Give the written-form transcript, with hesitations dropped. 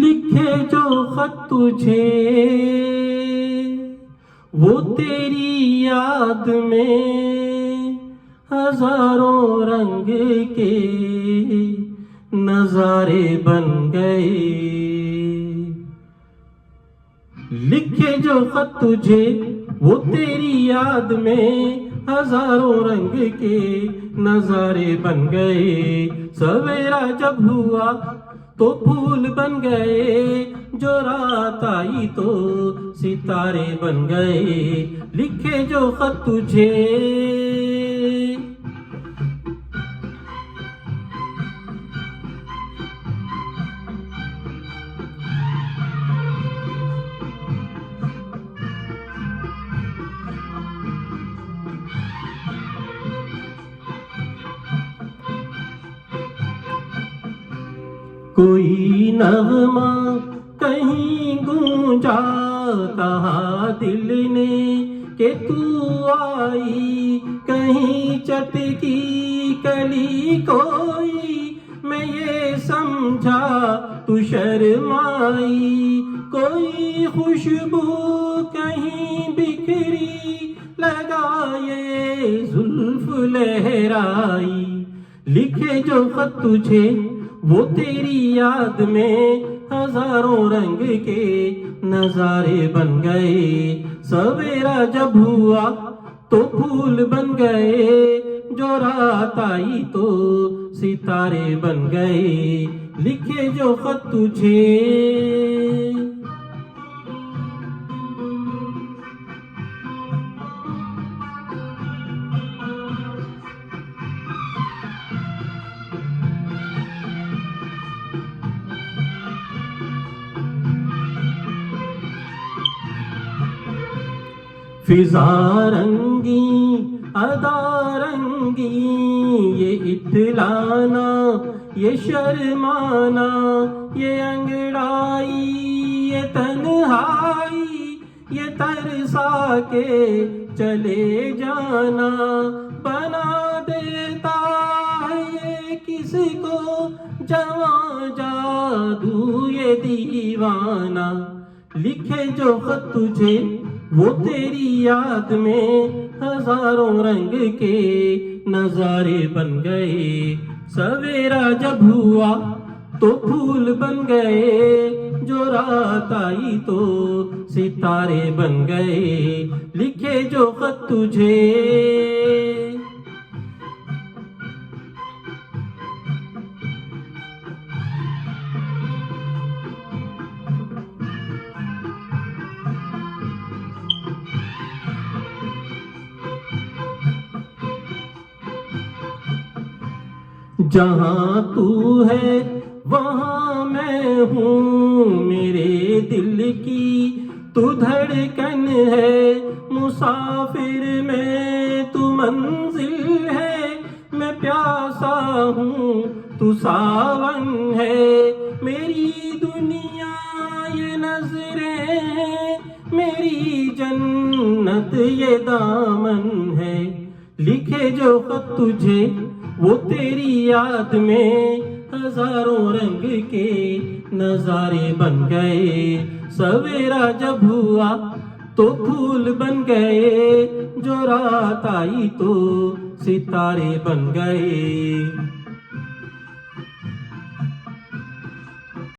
लिखे जो खत तुझे वो तेरी याद में हजारों रंग के नजारे बन गए। लिखे जो खत तुझे वो तेरी याद में हजारों रंग के नजारे बन गए। सवेरा जब हुआ तो फूल बन गए, जो रात आई तो सितारे बन गए। लिखे जो खत तुझे कोई नगमा कहीं गूंजा, कहा दिल ने कि तू आई। कहीं चटकी कली कोई, मैं ये समझा तू शर्माई। कोई खुशबू कहीं बिखरी, लगाए जुल्फ लहराई। लिखे जो खत तुझे वो तेरी याद में हजारों रंग के नजारे बन गए। सवेरा जब हुआ तो फूल बन गए, जो रात आई तो सितारे बन गए। लिखे जो खत तुझे फिजा रंगी अदा रंगी, ये इतलाना ये शर्माना, ये अंगड़ाई ये तन्हाई, ये तरसा के चले जाना। बना देता है ये किसको जवां जादू ये दीवाना। लिखे जो खत तुझे वो तेरी याद में हजारों रंग के नजारे बन गए। सवेरा जब हुआ तो फूल बन गए, जो रात आई तो सितारे बन गए। लिखे जो खत तुझे जहाँ तू है वहाँ मैं हूँ, मेरे दिल की तू धड़कन है। मुसाफिर में तू मंजिल है, मैं प्यासा हूँ तू सावन है। मेरी दुनिया ये नजरें, मेरी जन्नत ये दामन है। लिखे जो खत तुझे वो तेरी याद में हजारों रंग के नजारे बन गए। सवेरा जब हुआ तो फूल बन गए, जो रात आई तो सितारे बन गए।